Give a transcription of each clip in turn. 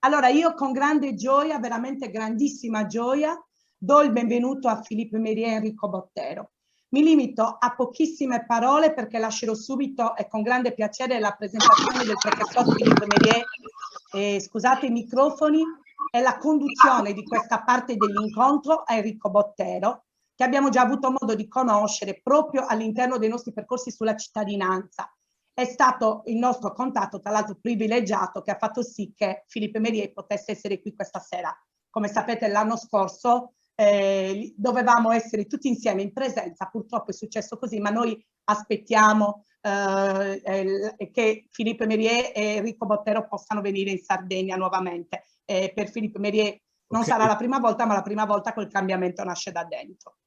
Allora, io con grande gioia, veramente grandissima gioia, do il benvenuto a Philippe Mérier e Enrico Bottero. Mi limito a pochissime parole perché lascerò subito e con grande piacere la presentazione del professor Philippe Mérier, scusate i microfoni, e la conduzione di questa parte dell'incontro a Enrico Bottero, che abbiamo già avuto modo di conoscere proprio all'interno dei nostri percorsi sulla cittadinanza. È stato il nostro contatto, tra l'altro privilegiato, che ha fatto sì che Philippe Mérier potesse essere qui questa sera. Come sapete, l'anno scorso dovevamo essere tutti insieme in presenza, purtroppo è successo così, ma noi aspettiamo che Philippe Mérier e Enrico Bottero possano venire in Sardegna nuovamente. Per Philippe Mérier non sarà la prima volta, ma la prima volta quel cambiamento nasce da dentro.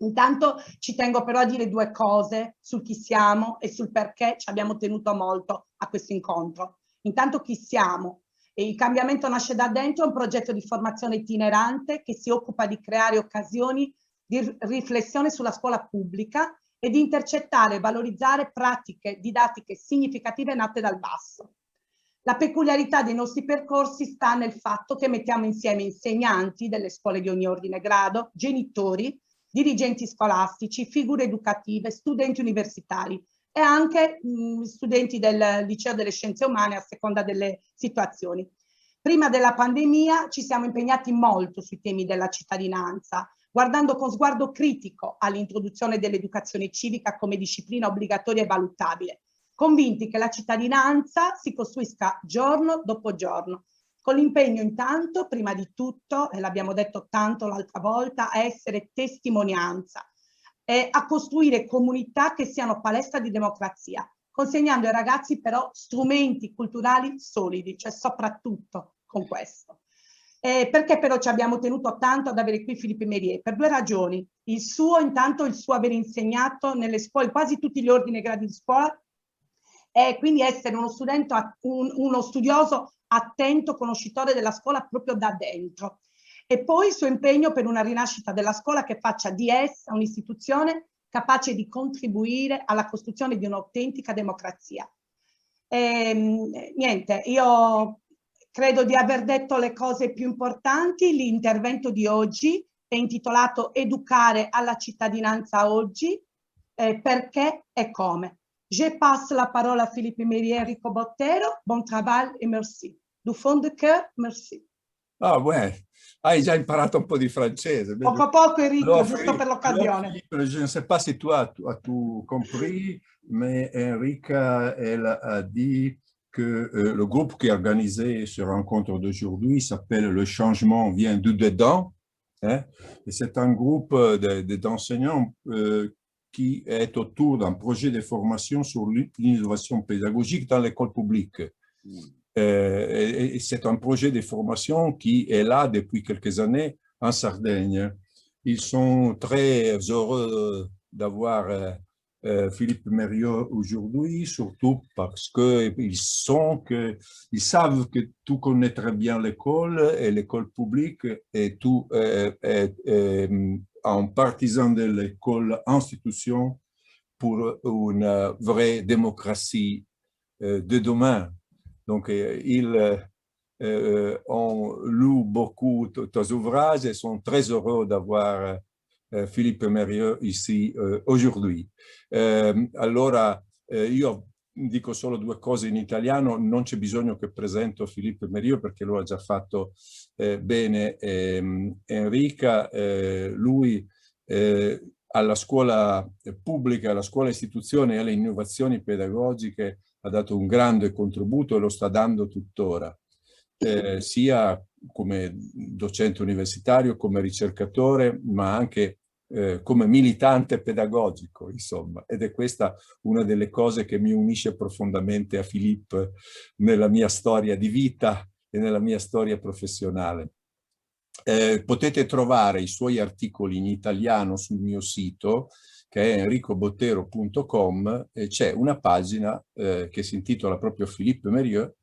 Intanto ci tengo però a dire due cose su chi siamo e sul perché ci abbiamo tenuto molto a questo incontro. Intanto chi siamo? E il cambiamento nasce da dentro, è un progetto di formazione itinerante che si occupa di creare occasioni di riflessione sulla scuola pubblica e di intercettare e valorizzare pratiche didattiche significative nate dal basso. La peculiarità dei nostri percorsi sta nel fatto che mettiamo insieme insegnanti delle scuole di ogni ordine e grado, genitori, dirigenti scolastici, figure educative, studenti universitari e anche studenti del liceo delle scienze umane a seconda delle situazioni. Prima della pandemia ci siamo impegnati molto sui temi della cittadinanza, guardando con sguardo critico all'introduzione dell'educazione civica come disciplina obbligatoria e valutabile, convinti che la cittadinanza si costruisca giorno dopo giorno, con l'impegno intanto, prima di tutto, e l'abbiamo detto tanto l'altra volta, a essere testimonianza e a costruire comunità che siano palestra di democrazia, consegnando ai ragazzi però strumenti culturali solidi, cioè soprattutto con questo. Perché però ci abbiamo tenuto tanto ad avere qui Philippe Mérier? Per due ragioni. Intanto il suo aver insegnato nelle scuole, quasi tutti gli ordini e gradi di scuola, e quindi essere uno studioso attento, conoscitore della scuola proprio da dentro. E poi il suo impegno per una rinascita della scuola che faccia di essa un'istituzione capace di contribuire alla costruzione di un'autentica democrazia. Niente, io credo di aver detto le cose più importanti. L'intervento di oggi è intitolato Educare alla cittadinanza oggi, perché e come. Je passe la parola a Philippe Mérier, Enrico Bottero. Bon travail et merci. Du fond de cœur, merci. Ah, ouais. Hai già imparato un po' di francese. Poco a poco, Enrico, Alors, giusto per l'occasione. Je ne sais pas si toi, tu as tout compris, mais Enrica, elle a dit que le groupe qui a organisé ce rencontre d'aujourd'hui s'appelle Le changement vient du dedans. Hein? Et c'est un groupe d'enseignants qui est autour d'un projet de formation sur l'innovation pédagogique dans l'école publique. Et c'est un projet de formation qui est là depuis quelques années en Sardaigne. Ils sont très heureux d'avoir Philippe Mérier aujourd'hui, surtout parce qu'ils savent que tout connaît très bien l'école et l'école publique et tout un partisan de l'école institution pour une vraie démocratie de demain. Donc, ils ont lu beaucoup tes ouvrages et sont très heureux d'avoir Philippe Mérier ici aujourd'hui. Allora, io dico solo due cose in italiano, non c'è bisogno che presento Philippe Mérier perché lo ha già fatto bene Enrica. Lui alla scuola pubblica, alla scuola istituzione e alle innovazioni pedagogiche ha dato un grande contributo e lo sta dando tuttora, sia come docente universitario, come ricercatore, ma anche come militante pedagogico, insomma. Ed è questa una delle cose che mi unisce profondamente a Philippe nella mia storia di vita e nella mia storia professionale. Potete trovare i suoi articoli in italiano sul mio sito, che è enricobottero.com, e c'è una pagina che si intitola proprio Philippe Mérier,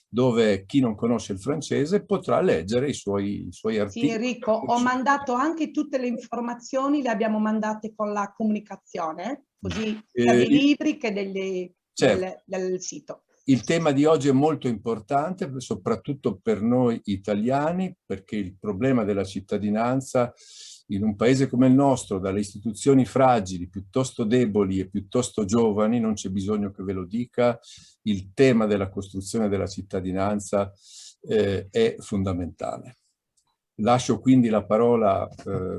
dove chi non conosce il francese potrà leggere i suoi articoli. Sì, Enrico, ho mandato anche tutte le informazioni, le abbiamo mandate con la comunicazione, così sia dei libri che del sito. Il tema di oggi è molto importante, soprattutto per noi italiani, perché il problema della cittadinanza in un paese come il nostro, dalle istituzioni fragili, piuttosto deboli e piuttosto giovani, non c'è bisogno che ve lo dica, il tema della costruzione della cittadinanza è fondamentale. Lascio quindi la parola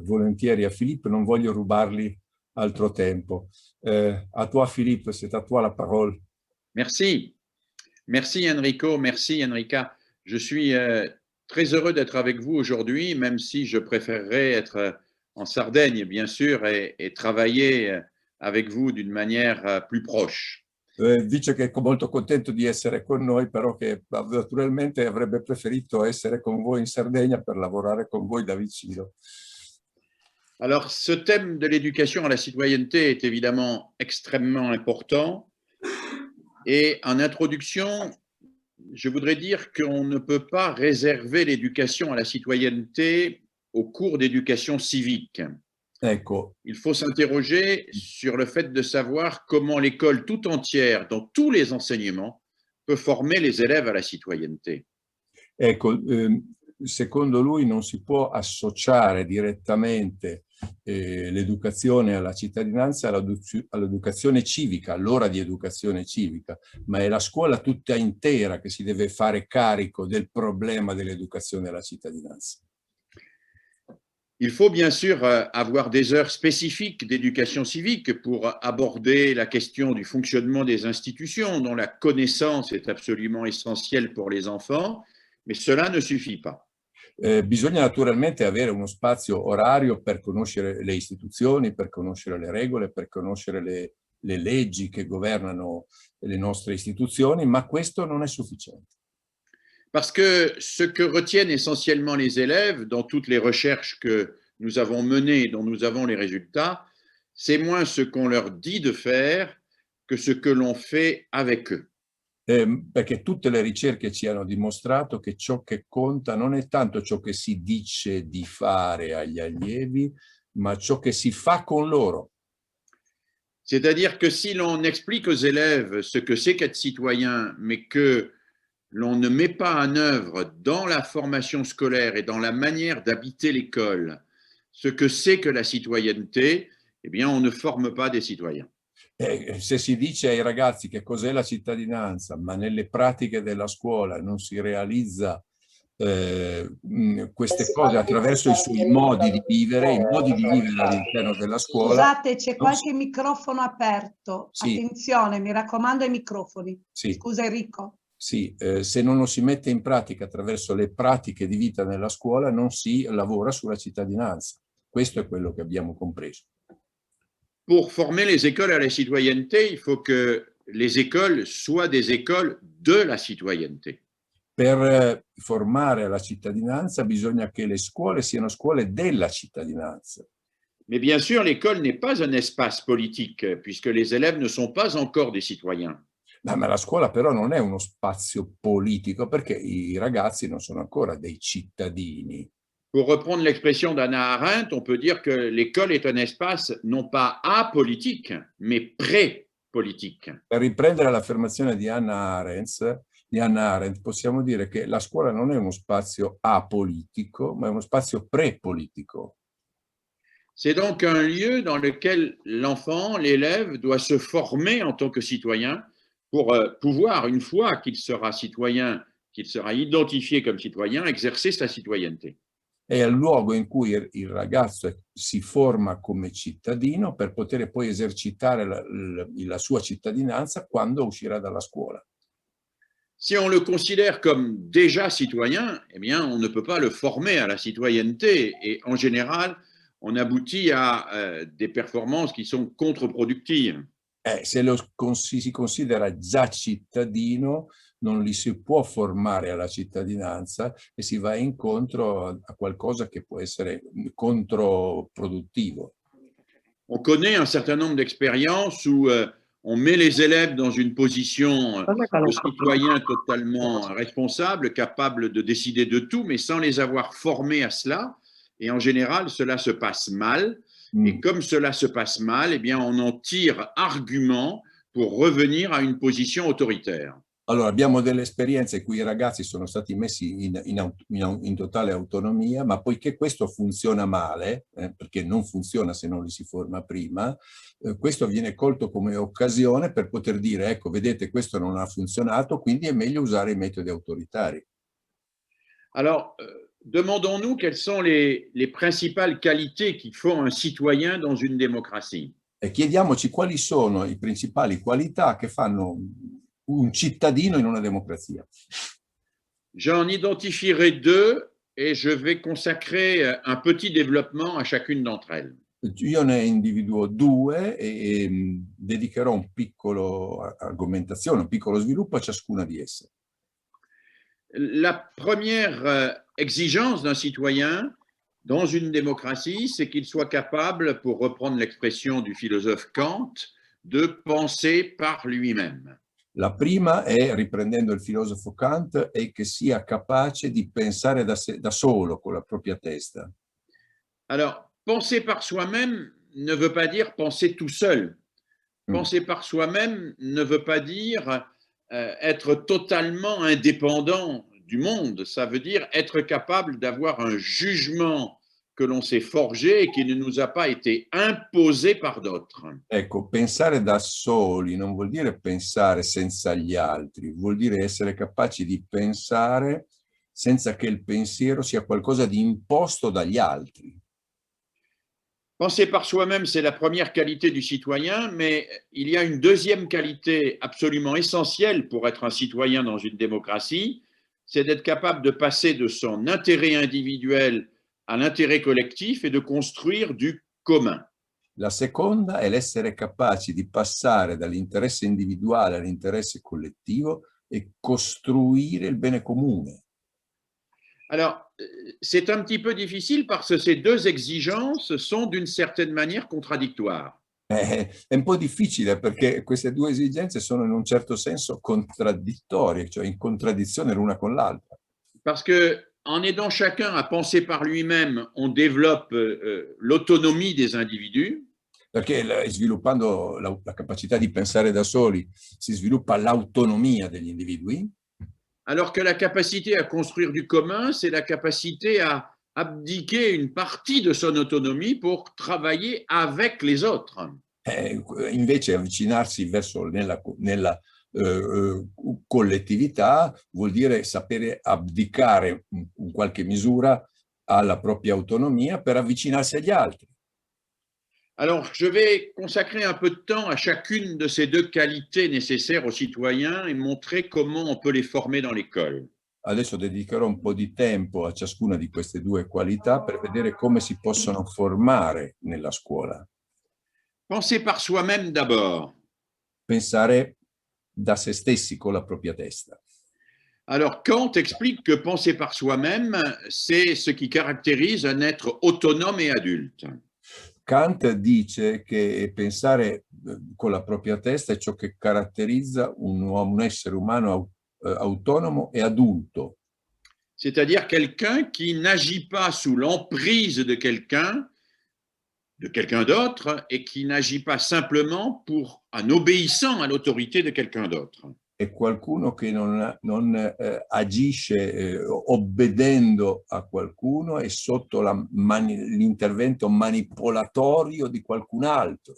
volentieri a Philippe, non voglio rubargli altro tempo. À toi Philippe, c'est à toi la parole. Merci. Merci Enrico, merci Enrica. Je suis très heureux d'être avec vous aujourd'hui, même si je préférerais être en Sardaigne, bien sûr, et travailler avec vous d'une manière plus proche. Dice che è molto contento di essere con noi, però che naturalmente avrebbe preferito essere con voi in Sardegna per lavorare con voi da vicino. Alors, ce thème de l'éducation à la citoyenneté est évidemment extrêmement important. Et en introduction, je voudrais dire qu'on ne peut pas réserver l'éducation à la citoyenneté au cours d'éducation civique. Ecco. Il faut s'interroger sur le fait de savoir comment l'école tout entière, dans tous les enseignements, peut former les élèves à la citoyenneté. Ecco, secondo lui non si può associare direttamente l'educazione alla cittadinanza all'educazione civica, all'ora di educazione civica, ma è la scuola tutta intera che si deve fare carico del problema dell'educazione alla cittadinanza. Il faut bien sûr avoir des heures spécifiques d'éducation civique pour aborder la question du fonctionnement des institutions, dont la connaissance est absolument essentielle pour les enfants, mais cela ne suffit pas. Bisogna naturalmente avere uno spazio orario per conoscere le istituzioni, per conoscere le regole, per conoscere le leggi che governano le nostre istituzioni, ma questo non è sufficiente. Parce que ce que retiennent essentiellement les élèves dans toutes les recherches que nous avons menées, dont nous avons les résultats, c'est moins ce qu'on leur dit de faire que ce que l'on fait avec eux. Perché tutte le ricerche ci hanno dimostrato che ciò che conta non è tanto ciò che si dice di fare agli allievi, ma ciò che si fa con loro. C'est-à-dire que si l'on explique aux élèves ce que c'est qu'être citoyen, mais que l'on ne met pas en œuvre dans la formation scolaire et dans la manière d'habiter l'école ce que c'est que la citoyenneté, eh bien, on ne forme pas des citoyens. Se si dice ai ragazzi che cos'è la cittadinanza, ma nelle pratiche della scuola non si realizza queste cose attraverso i suoi modi di vivere, i modi di vivere all'interno della scuola. Scusate, c'è qualche microfono aperto. Sì. Attenzione, mi raccomando ai microfoni. Sì. Scusa Enrico. Sì, se non lo si mette in pratica attraverso le pratiche di vita nella scuola non si lavora sulla cittadinanza. Questo è quello che abbiamo compreso. Pour former les écoles à la citoyenneté, il faut que les écoles soient des écoles de la citoyenneté. Per formare alla cittadinanza bisogna che le scuole siano scuole della cittadinanza. Mais bien sûr, l'école n'est pas un espace politique, puisque les élèves ne sont pas encore des citoyens. Ma la scuola però non è uno spazio politico, perché i ragazzi non sono ancora dei cittadini. Pour reprendre l'expression d'Hannah Arendt, on peut dire que l'école est un espace non pas apolitique, mais pré-politique. Per riprendere l'affermazione di Hannah Arendt, possiamo dire che la scuola non è uno spazio apolitico, ma è uno spazio pre-politico. C'est donc un lieu dans lequel l'enfant, l'élève, doit se former en tant que citoyen pour pouvoir, une fois qu'il sera citoyen, qu'il sera identifié comme citoyen, exercer sa citoyenneté. È il luogo in cui il ragazzo si forma come cittadino per poter poi esercitare la sua cittadinanza quando uscirà dalla scuola. Si on le considère comme déjà citoyen, eh bien, on ne peut pas le former à la citoyenneté et en général, on aboutit à des performances qui sont contre-productives. Se si considera già cittadino, non li si può formare alla cittadinanza e si va incontro a qualcosa che può essere controproduttivo. On connaît un certain nombre d'expériences où on met les élèves dans une position de citoyens totalement responsables, capables de décider de tout, mais sans les avoir formés à cela. Et en général, cela se passe mal. Et comme cela se passe mal, eh bien, on en tire argument pour revenir à une position autoritaire. Allora, abbiamo delle esperienze in cui i ragazzi sono stati messi in totale autonomia, ma poiché questo funziona male, perché non funziona se non li si forma prima, questo viene colto come occasione per poter dire, ecco, vedete, questo non ha funzionato, quindi è meglio usare i metodi autoritari. Alors, demandons-nous quelles sont les principales qualités qui font un citoyen dans une démocratie. E chiediamoci quali sono i principali qualità che fanno un cittadino in una democrazia. J'en identifierai deux et je vais consacrer un petit développement à chacune d'entre elles. Io ne individuo due e dedicherò un piccolo argomentazione, un piccolo sviluppo a ciascuna di esse. La première exigence d'un citoyen dans une démocratie, c'est qu'il soit capable, pour reprendre l'expression du philosophe Kant, de penser par lui-même. La prima è, riprendendo il filosofo Kant, è che sia capace di pensare da solo, con la propria testa. Alors, penser par soi-même ne veut pas dire penser tout seul. Penser par soi-même ne veut pas dire être totalement indépendant du monde. Ça veut dire être capable d'avoir un jugement que l'on s'est forgé et qui ne nous a pas été imposé par d'autres. Ecco, pensare da soli non vuol dire pensare senza gli altri, vuol dire essere capaci di pensare senza che il pensiero sia qualcosa di imposto dagli altri. Penser par soi-même, c'est la première qualité du citoyen, mais il y a une deuxième qualité absolument essentielle pour être un citoyen dans une démocratie, c'est d'être capable de passer de son intérêt individuel à l'intérêt collectif et de construire du commun. La seconda è l'essere capaci di passare dall'interesse individuale all'interesse collettivo e costruire il bene comune. Alors, c'est un petit peu difficile parce que ces deux exigences sont d'une certaine manière contradictoires. È un po' difficile perché queste due esigenze sono in un certo senso contraddittorie, cioè in contraddizione l'una con l'altra. Parce que en aidant chacun à penser par lui-même, on développe l'autonomie des individus. Perché sviluppando la capacità di pensare da soli si sviluppa l'autonomia degli individui. Alors que la capacité à construire du commun, c'est la capacité à abdiquer une partie de son autonomie pour travailler avec les autres. Invece avvicinarsi verso nella collettività vuol dire sapere abdicare in qualche misura alla propria autonomia per avvicinarsi agli altri. Alors, je vais consacrer un peu de temps à chacune de ces deux qualités nécessaires aux citoyens et montrer comment on peut les former dans l'école. Adesso dedicherò un po' di tempo a ciascuna di queste due qualità per vedere come si possono formare nella scuola. Penser par soi-même d'abord. Pensare da se stessi con la propria testa. Alors, Kant explique que penser par soi-même, c'est ce qui caractérise un être autonome et adulte. Kant dice che pensare con la propria testa è ciò che caratterizza un essere umano autonomo e adulto. C'est-à-dire quelqu'un qui n'agit pas sous l'emprise de quelqu'un d'autre, et qui n'agit pas simplement en obéissant à l'autorité de quelqu'un d'autre. È qualcuno che non agisce obbedendo a qualcuno e sotto l'intervento manipolatorio di qualcun altro.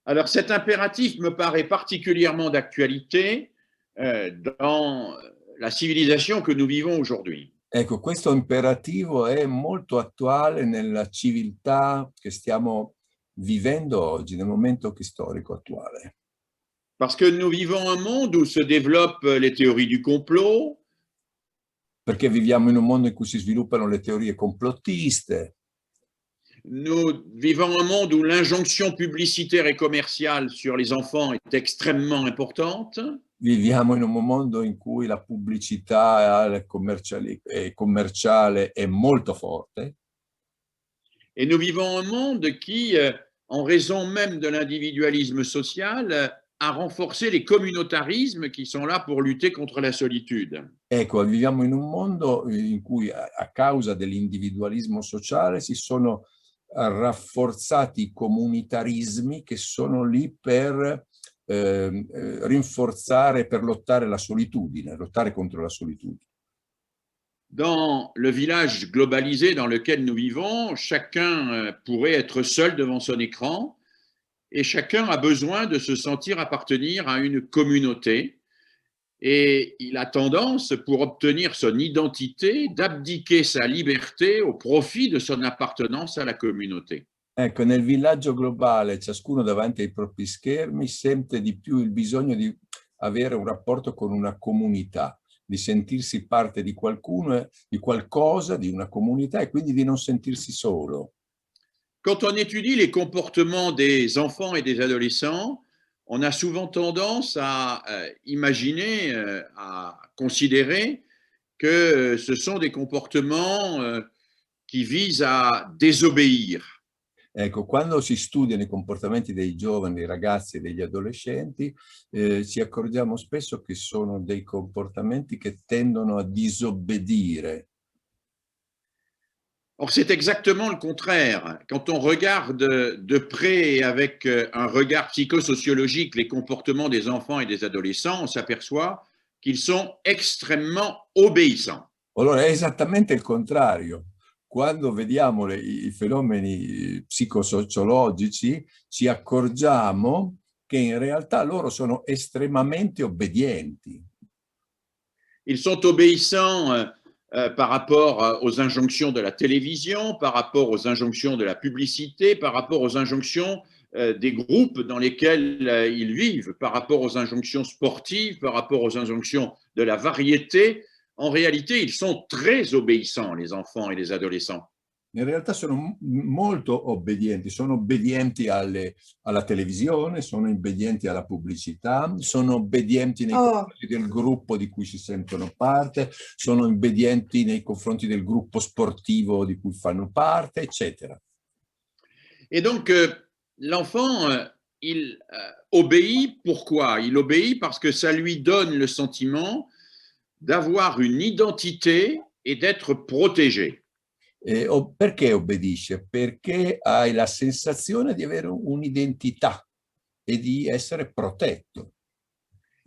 Alors cet impératif me paraît particulièrement d'actualité dans la civilisation que nous vivons aujourd'hui. Ecco, questo imperativo è molto attuale nella civiltà che stiamo vivendo oggi, nel momento storico attuale. Parce que nous vivons un monde où se développent les théories du complot. Perché viviamo in un mondo in cui si sviluppano le teorie complottiste. Nous vivons un monde où l'injonction publicitaire et commerciale sur les enfants est extrêmement importante. Viviamo in un mondo in cui la pubblicità commerciale è molto forte. Et nous vivons un monde qui, en raison même de l'individualisme social, a renforcé les communautarismes qui sont là pour lutter contre la solitude. Ecco, viviamo in un mondo in cui a causa dell'individualismo sociale si sono rafforzati i comunitarismi che sono lì per rinforzare per lottare la solitudine, lottare contro la solitudine. Dans le village globalisé dans lequel nous vivons, chacun pourrait être seul devant son écran et chacun a besoin de se sentir appartenir à une communauté. Et il a tendance, pour obtenir son identité, d'abdiquer sa liberté au profit de son appartenance à la communauté. Ecco, nel villaggio globale, ciascuno davanti ai propri schermi sente di più il bisogno di avere un rapporto con una comunità, di sentirsi parte di qualcuno, di qualcosa, di una comunità e quindi di non sentirsi solo. Quand on étudie les comportements des enfants et des adolescents, on a souvent tendance à imaginer, à considérer que ce sont des comportements qui visent à désobéir. Ecco, quando si studiano i comportamenti dei giovani, dei ragazzi e degli adolescenti, ci accorgiamo spesso che sono dei comportamenti che tendono a disobbedire. Or, c'est exactement le contraire. Quand on regarde de près et avec un regard psychosociologique les comportements des enfants et des adolescents, on s'aperçoit qu'ils sont extrêmement obéissants. Allora è esattamente il contrario. Quando vediamo i fenomeni psicosociologici, ci accorgiamo che in realtà loro sono estremamente obbedienti. Ils sont obéissants par rapport aux injonctions de la télévision, par rapport aux injonctions de la publicité, par rapport aux injonctions des groupes dans lesquels ils vivent, par rapport aux injonctions sportives, par rapport aux injonctions de la variété. En réalité, ils sont très obéissants, les enfants et les adolescents. In realtà sono molto sono obbedienti alla televisione, sono obbedienti alla pubblicità, sono obbedienti nei confronti del gruppo di cui si sentono parte, sono obbedienti nei confronti del gruppo sportivo di cui fanno parte, eccetera. Et donc, l'enfant, il obéit. Pourquoi? Il obéit parce que ça lui donne le sentiment d'avoir une identité et d'être protégé. Perché obbedisce? Perché hai la sensazione di avere un'identità e di essere protetto.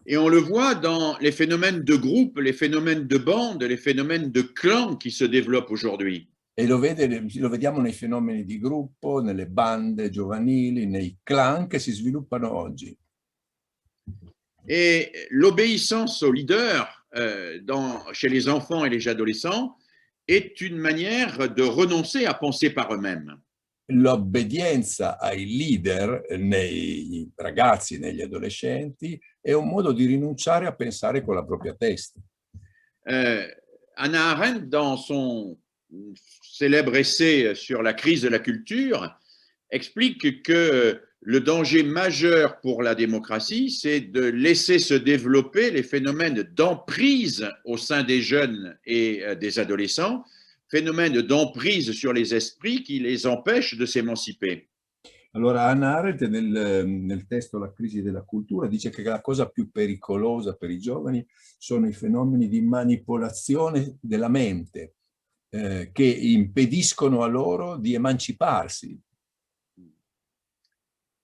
Et on le voit dans les phénomènes de groupe, les phénomènes de bande, les phénomènes de clan qui se développent aujourd'hui. E lo vediamo nei fenomeni di gruppo, nelle bande giovanili, nei clan che si sviluppano oggi. Et l'obéissance au leader chez les enfants et les adolescents est une manière de renoncer à penser par eux-mêmes. L'obbedienza ai leader nei ragazzi, negli adolescenti, è un modo di rinunciare a pensare con la propria testa. Hannah Arendt, dans son célèbre essai sur la crise de la culture, explique que le danger majeur pour la démocratie, c'est de laisser se développer les phénomènes d'emprise au sein des jeunes et des adolescents, phénomènes d'emprise sur les esprits qui les empêchent de s'émanciper. Allora Hannah Arendt nel testo La crisi della cultura dice che la cosa più pericolosa per i giovani sono i fenomeni di manipolazione della mente che impediscono a loro di emanciparsi.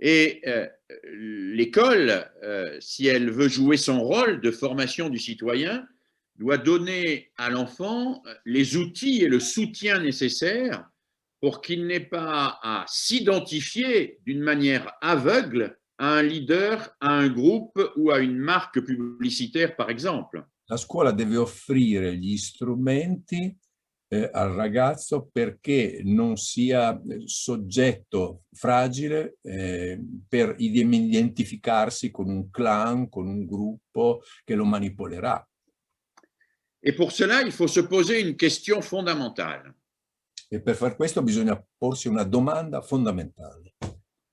Et l'école, si elle veut jouer son rôle de formation du citoyen, doit donner à l'enfant les outils et le soutien nécessaires pour qu'il n'ait pas à s'identifier d'une manière aveugle à un leader, à un groupe ou à une marque publicitaire, par exemple. La scuola deve offrire gli strumenti al ragazzo perché non sia soggetto fragile per identificarsi con un clan, con un gruppo che lo manipolerà. Et pour cela, il faut se poser une question fondamentale. E per far questo bisogna porsi una domanda fondamentale.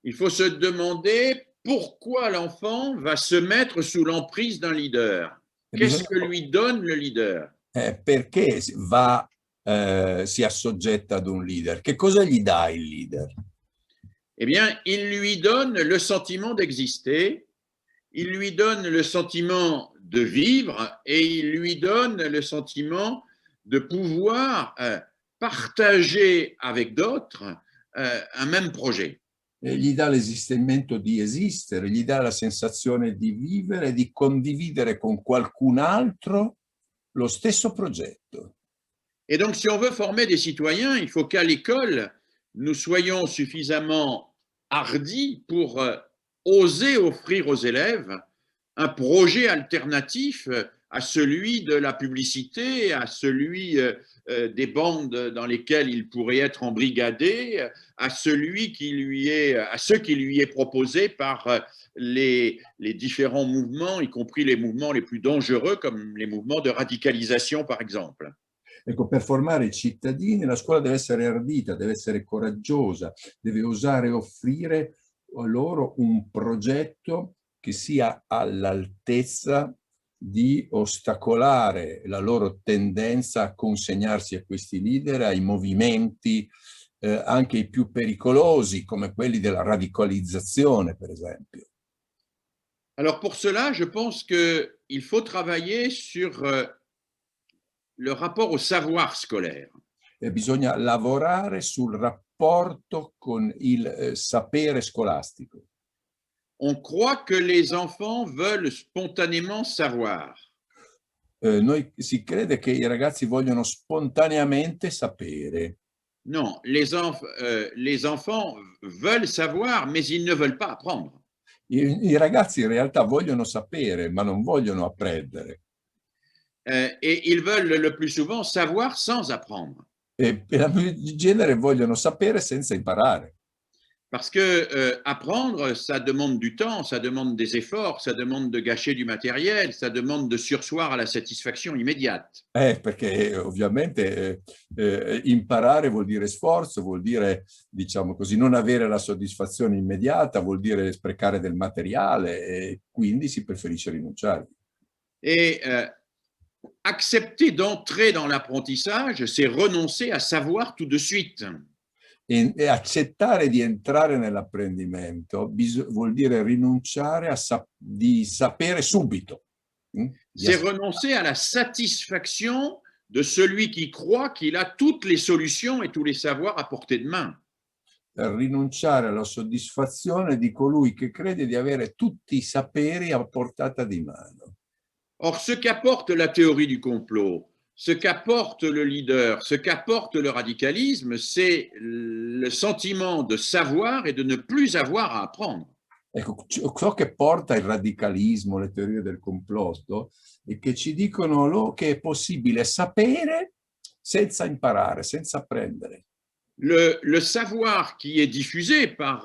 Il faut se demander pourquoi l'enfant va se mettre sous l'emprise d'un leader. Qu'est-ce que lui donne le leader? Perché si assoggetta ad un leader? Che cosa gli dà il leader? Eh bien, il lui donne le sentiment d'exister, il lui donne le sentiment de vivre et il lui donne le sentiment de pouvoir partager avec d'autres un même projet. gli dà l'esistimento di esistere, gli dà la sensazione di vivere, di condividere con qualcun altro lo stesso progetto. Et donc, si on veut former des citoyens, il faut qu'à l'école, nous soyons suffisamment hardis pour oser offrir aux élèves un projet alternatif à celui de la publicité, à celui des bandes dans lesquelles il pourrait être embrigadé, à ceux qui lui est proposé par les différents mouvements, y compris les mouvements les plus dangereux, comme les mouvements de radicalisation, par exemple. Ecco, per formare i cittadini la scuola deve essere ardita, deve essere coraggiosa, deve osare offrire loro un progetto che sia all'altezza di ostacolare la loro tendenza a consegnarsi a questi leader, ai movimenti anche i più pericolosi, come quelli della radicalizzazione, per esempio. Alors pour cela, je pense qu'il faut travailler sur le rapport au savoir scolaire. E bisogna lavorare sul rapporto con il sapere scolastico. On croit que les enfants veulent spontanément savoir. Si crede che i ragazzi vogliono spontaneamente sapere. Non, les enfants veulent savoir, mais ils ne veulent pas apprendre. I ragazzi in realtà vogliono sapere, ma non vogliono apprendere. Et ils veulent le plus souvent savoir sans apprendre. E in genere vogliono sapere senza imparare. Parce que apprendre, ça demande du temps, ça demande des efforts, ça demande de gâcher du matériel, ça demande de surseoir à la satisfaction immédiate. Perché ovviamente imparare vuol dire sforzo, vuol dire, diciamo così, non avere la soddisfazione immediata, vuol dire sprecare del materiale e quindi si preferisce rinunciare. Et accepter d'entrer dans l'apprentissage, c'est renoncer à savoir tout de suite. E accettare di entrare nell'apprendimento vuol dire rinunciare di sapere subito. C'est renoncer à la satisfaction de celui qui croit qu'il a toutes les solutions et tous les savoirs à portée de main. Rinunciare alla soddisfazione di colui che crede di avere tutti i saperi a portata di mano. Or, ce qu'apporte la théorie du complot, ce qu'apporte le leader, ce qu'apporte le radicalisme, c'est le sentiment de savoir et de ne plus avoir à apprendre. Ecco, ciò che porta il radicalismo, le teorie del complotto, è che ci dicono che è possibile sapere senza imparare, senza apprendere. Le savoir qui est diffusé par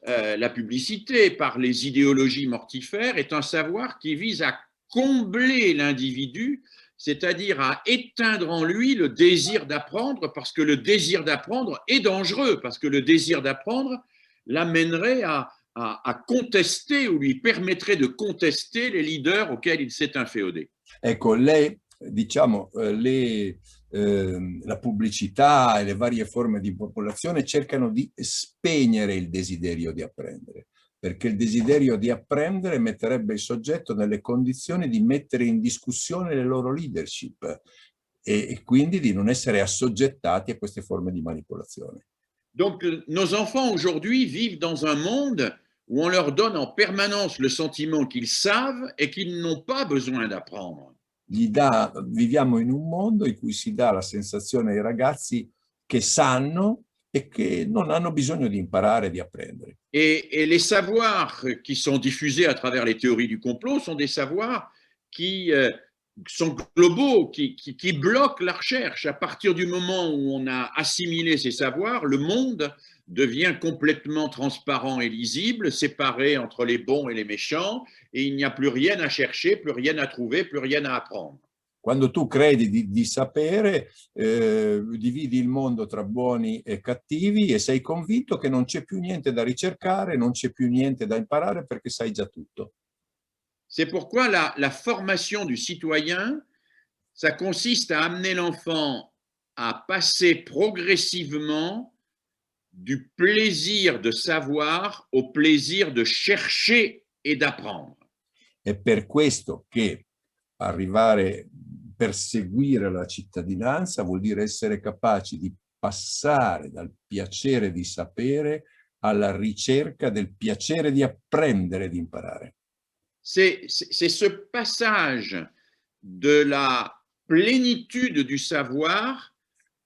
la publicité, par les idéologies mortifères, est un savoir qui vise à combler l'individu, c'est-à-dire à éteindre en lui le désir d'apprendre, parce que le désir d'apprendre est dangereux, parce que le désir d'apprendre l'amènerait à contester ou lui permettrait de contester les leaders auxquels il s'est inféodé. Ecco, diciamo, la pubblicità e le varie forme di popolazione cercano di spegnere il desiderio di apprendere, perché il desiderio di apprendere metterebbe il soggetto nelle condizioni di mettere in discussione le loro leadership e quindi di non essere assoggettati a queste forme di manipolazione. Donc, nos enfants aujourd'hui vivent dans un monde où on leur donne en permanence le sentiment qu'ils savent et qu'ils n'ont pas besoin d'apprendre. Viviamo in un mondo in cui si dà la sensazione ai ragazzi che sanno e che non hanno bisogno di imparare, di apprendere. Et les savoirs qui sont diffusés à travers les théories du complot sont des savoirs qui sont globaux, qui bloquent la recherche. À partir du moment où on a assimilé ces savoirs, le monde devient complètement transparent et lisible, séparé entre les bons et les méchants, et il n'y a plus rien à chercher, plus rien à trouver, plus rien à apprendre. Quando tu credi di sapere, dividi il mondo tra buoni e cattivi e sei convinto che non c'è più niente da ricercare, non c'è più niente da imparare perché sai già tutto. C'est pourquoi la formation du citoyen, ça consiste à amener l'enfant à passer progressivement du plaisir de savoir au plaisir de chercher et d'apprendre. È per questo che perseguire la cittadinanza vuol dire essere capaci di passare dal piacere di sapere alla ricerca del piacere di apprendere e di imparare. C'est ce passage de la plénitude du savoir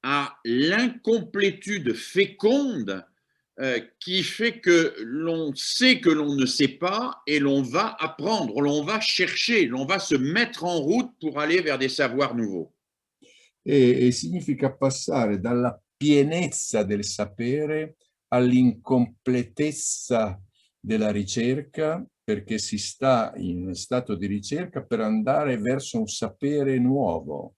à l'incomplétude féconde qui fait que l'on sait que l'on ne sait pas et l'on va apprendre, l'on va chercher, l'on va se mettre en route pour aller vers des savoirs nouveaux. E significa passare dalla pienezza del sapere all'incompletezza della ricerca, perché si sta in stato di ricerca per andare verso un sapere nuovo.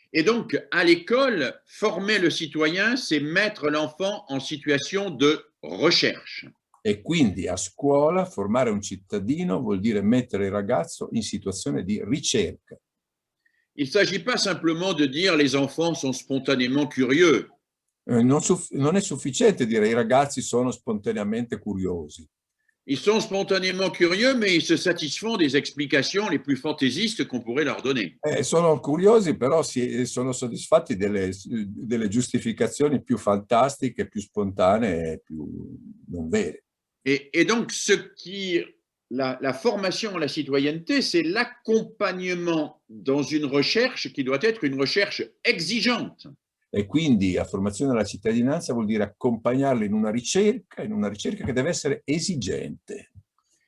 Et donc, à l'école, former le citoyen, c'est mettre l'enfant en situation de recherche. E quindi a scuola formare un cittadino vuol dire mettere il ragazzo in situazione di ricerca. Il ne s'agit pas simplement de dire les enfants sont spontanément curieux. Non è sufficiente dire i ragazzi sono spontaneamente curiosi. Ils sont spontanément curieux, mais ils se satisfont des explications les plus fantaisistes qu'on pourrait leur donner. Sono curiosi, però sono soddisfatti delle giustificazioni più fantastiche, più spontanee, più non vere. Et donc, la formation à la citoyenneté, c'est l'accompagnement dans une recherche qui doit être une recherche exigeante. E quindi la formazione alla cittadinanza vuol dire accompagnarli in una ricerca che deve essere esigente.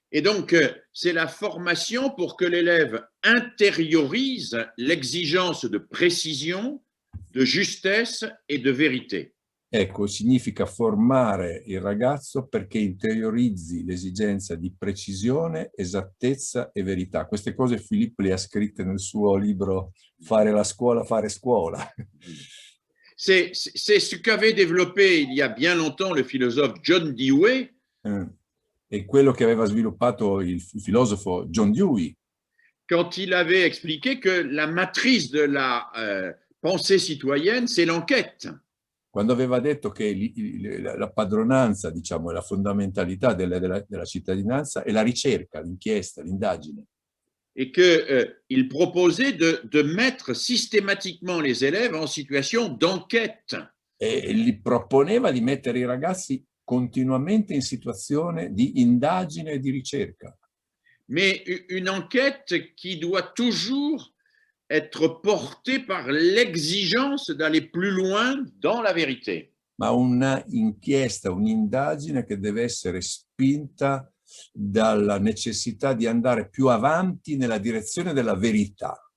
Et donc, c'est la formation pour que l'élève intériorise l'exigence de précision, de justesse et de vérité. Ecco, significa formare il ragazzo perché interiorizzi l'esigenza di precisione, esattezza e verità. Queste cose Filippo le ha scritte nel suo libro Fare la scuola, fare scuola. C'est ce qu'avait développé il y a bien longtemps le philosophe John Dewey. È quello che aveva sviluppato il filosofo John Dewey. Quand il avait expliqué que la matrice de la pensée citoyenne, c'est l'enquête. Quando aveva detto che la padronanza, diciamo, la fondamentalità della cittadinanza è la ricerca, l'inchiesta, l'indagine. Et qu'il proposait de mettre systématiquement les élèves en situation d'enquête. E gli proponeva di mettere i ragazzi continuamente in situazione di indagine e di ricerca. Mais une enquête qui doit toujours être portée par l'exigence d'aller plus loin dans la vérité. Ma una inchiesta, un'indagine che deve essere spinta dalla necessità di andare più avanti nella direzione della verità.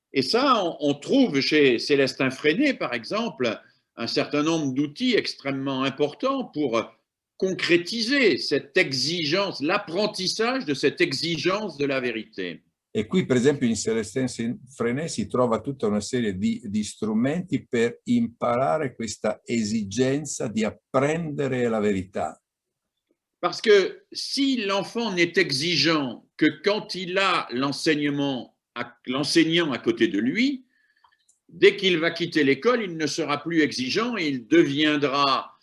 Et ça, on trouve chez Célestin Freinet, par exemple, un certain nombre d'outils extrêmement importants pour concrétiser cette exigence, l'apprentissage de cette exigence de la vérité. E qui, per esempio, in Célestin Freinet si trova tutta una serie di strumenti per imparare questa esigenza di apprendere la verità. Parce que si l'enfant n'est exigeant que quand il a l'enseignant à côté de lui, dès qu'il va quitter l'école, il ne sera plus exigeant et il deviendra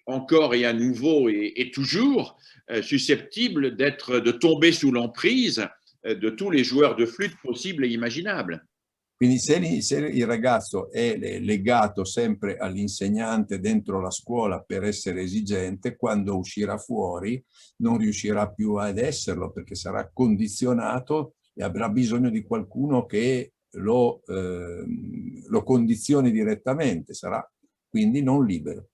encore et à nouveau et toujours susceptible de tomber sous l'emprise de tous les joueurs de flûte possibles et imaginables. Quindi se il ragazzo è legato sempre all'insegnante dentro la scuola per essere esigente, quando uscirà fuori non riuscirà più ad esserlo perché sarà condizionato e avrà bisogno di qualcuno che lo condizioni direttamente, sarà quindi non libero.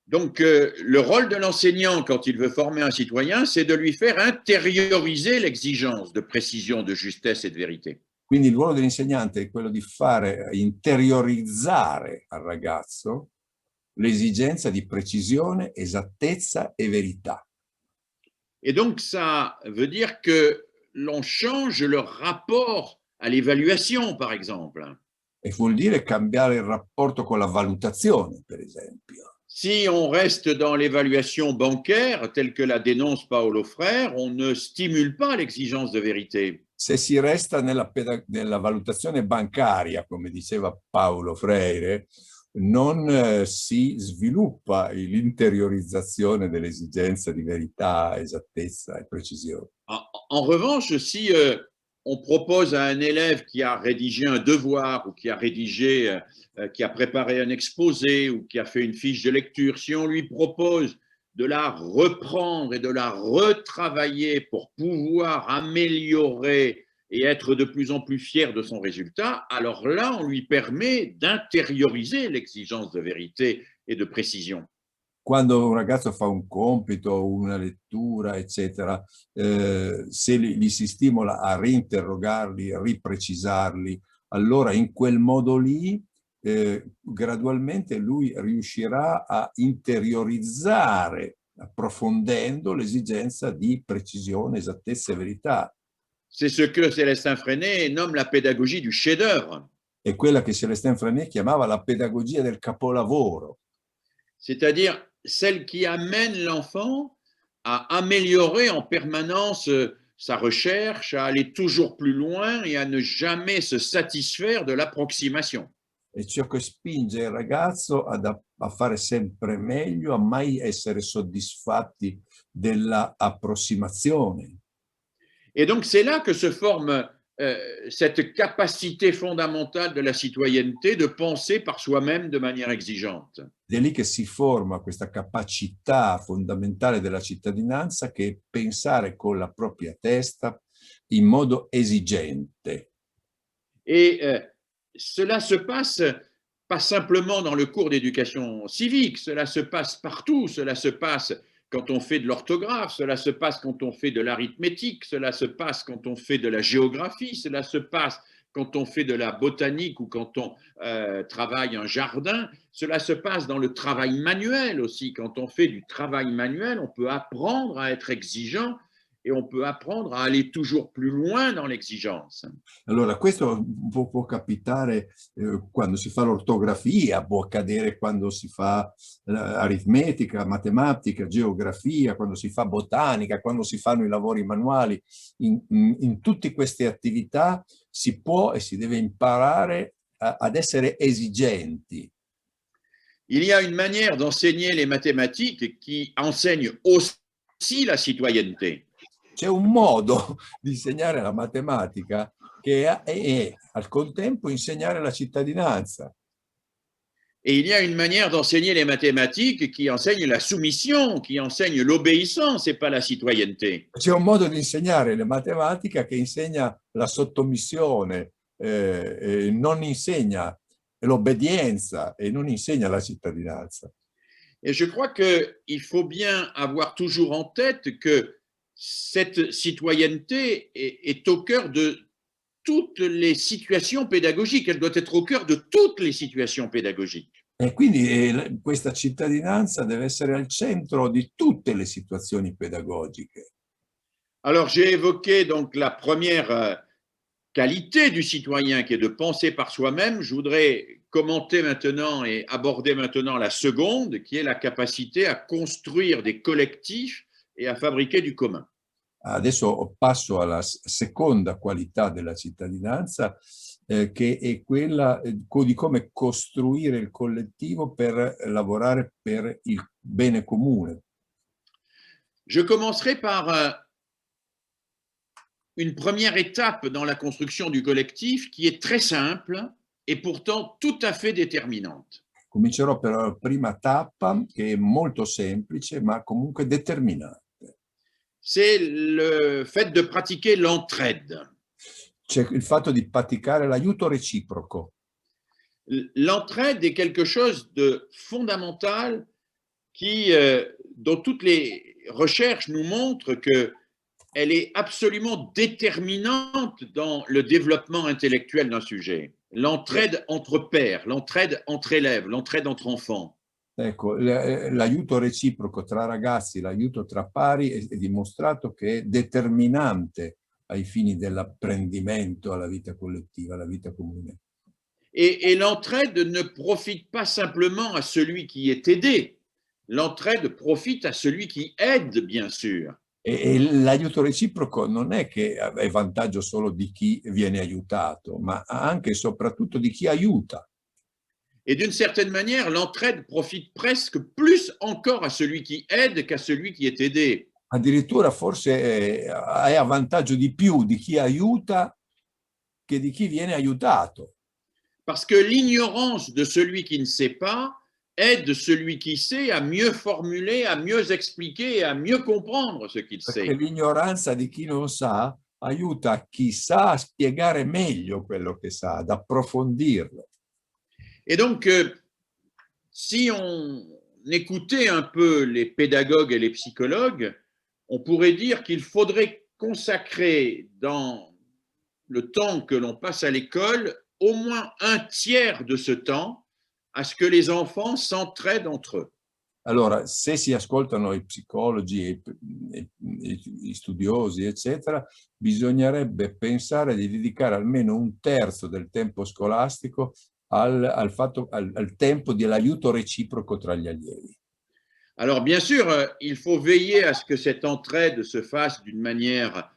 Donc, le rôle de l'enseignant, quand il veut former un citoyen, c'est de lui faire intérioriser l'exigence de précision, de justesse et de vérité. Quindi il ruolo dell'insegnante è quello di fare interiorizzare al ragazzo l'esigenza di precisione, esattezza e verità. Et donc, ça veut dire que l'on change le rapport à l'évaluation, par exemple. E vuol dire cambiare il rapporto con la valutazione, per esempio. Si on reste dans l'évaluation bancaire, telle que la dénonce Paolo Freire, on ne stimule pas l'exigence de vérité. Se si resta nella valutazione bancaria, come diceva Paolo Freire, non si sviluppa l'interiorizzazione dell'esigenza di verità, esattezza e precisione. En revanche, si on propose à un élève qui a rédigé un devoir ou qui a préparé un exposé ou qui a fait une fiche de lecture, si on lui propose de la reprendre et de la retravailler pour pouvoir améliorer et être de plus en plus fier de son résultat, alors là, on lui permet d'intérioriser l'exigence de vérité et de précision. Quando un ragazzo fa un compito, una lettura, eccetera, se li si stimola a reinterrogarli, a riprecisarli, allora in quel modo lì gradualmente lui riuscirà a interiorizzare, approfondendo l'esigenza di precisione, esattezza e verità. C'est ce que Célestin Freinet nomme la pédagogie du chef-d'œuvre. È quella che Célestin Freinet chiamava la pedagogia del capolavoro. C'est-à-dire celle qui amène l'enfant à améliorer en permanence sa recherche, à aller toujours plus loin et à ne jamais se satisfaire de l'approximation. È ciò che spinge il ragazzo a fare sempre meglio, a mai essere soddisfatti della approssimazione. Et donc c'est là que se forme cette capacité fondamentale de la citoyenneté de penser par soi-même de manière exigeante. È lì che si forma questa capacità fondamentale della cittadinanza, che è pensare con la propria testa in modo esigente. Et cela se passe pas simplement dans le cours d'éducation civique, cela se passe partout, cela se passe quand on fait de l'orthographe, cela se passe quand on fait de l'arithmétique, cela se passe quand on fait de la géographie, cela se passe quand on fait de la botanique ou quand on travaille un jardin, cela se passe dans le travail manuel aussi. Quand on fait du travail manuel, on peut apprendre à être exigeant et on peut apprendre à aller toujours plus loin dans l'exigence. Allora, questo può capitare quando si fa l'ortografia, può accadere quando si fa aritmetica, matematica, geografia, quando si fa botanica, quando si fanno i lavori manuali. In tutte queste attività si può e si deve imparare ad essere esigenti. Il y a une manière d'enseigner les mathématiques qui enseigne aussi la citoyenneté. C'è un modo di insegnare la matematica che è al contempo insegnare la cittadinanza. Et il y a une manière d'enseigner les mathématiques qui enseigne la soumission, qui enseigne l'obéissance et pas la citoyenneté. C'è un modo di insegnare la matematica che insegna la sottomissione, non insegna l'obbedienza e non insegna la cittadinanza. Et je crois qu'il faut bien avoir toujours en tête que cette citoyenneté est au cœur de toutes les situations pédagogiques, elle doit être au cœur de toutes les situations pédagogiques. E quindi questa cittadinanza deve essere al centro di tutte le situazioni pedagogiche. Alors j'ai évoqué donc la première qualité du citoyen qui est de penser par soi-même. Je voudrais commenter maintenant et aborder maintenant la seconde, qui est la capacité à construire des collectifs e a fabbriquare du commun. Adesso passo alla seconda qualità della cittadinanza, che è quella di come costruire il collettivo per lavorare per il bene comune. Je commencerai par une première étape dans la construction du collectif qui est très simple et pourtant tout à fait déterminante. Comincerò per la prima tappa, che è molto semplice ma comunque determinante. C'est le fait de pratiquer l'entraide. C'è il fatto di praticare l'aiuto reciproco. L'entraide est quelque chose de fondamental dont toutes les recherches nous montrent qu'elle est absolument déterminante dans le développement intellectuel d'un sujet. L'entraide entre pairs, l'entraide entre élèves, l'entraide entre enfants. Ecco, l'aiuto reciproco tra ragazzi, l'aiuto tra pari è dimostrato che è determinante ai fini dell'apprendimento alla vita collettiva, alla vita comune. Et l'entraide ne profite pas simplement à celui qui est aidé, l'entraide profite à celui qui aide, bien sûr. E l'aiuto reciproco non è che è vantaggio solo di chi viene aiutato, ma anche e soprattutto di chi aiuta. Et d'une certaine manière, l'entraide profite presque plus encore à celui qui aide qu'à celui qui est aidé. Addirittura forse è a vantaggio di più di chi aiuta che di chi viene aiutato. Parce que l'ignorance de celui qui ne sait pas aide celui qui sait à mieux formuler, à mieux expliquer et à mieux comprendre ce qu'il Perché sait. l'ignoranza di chi non sa aiuta chi sa a spiegare meglio quello che sa, ad approfondirlo. Et donc, si on écoutait un peu les pédagogues et les psychologues, on pourrait dire qu'il faudrait consacrer dans le temps que l'on passe à l'école au moins un tiers de ce temps à ce que les enfants s'entraident entre eux. Allora, se si ascoltano i psicologi e gli studiosi, eccetera, bisognerebbe pensare di dedicare almeno un terzo del tempo scolastico al tempo dell'aiuto reciproco tra gli allievi. Alors, bien sûr, il faut veiller à ce que cette entraide se fasse d'une manière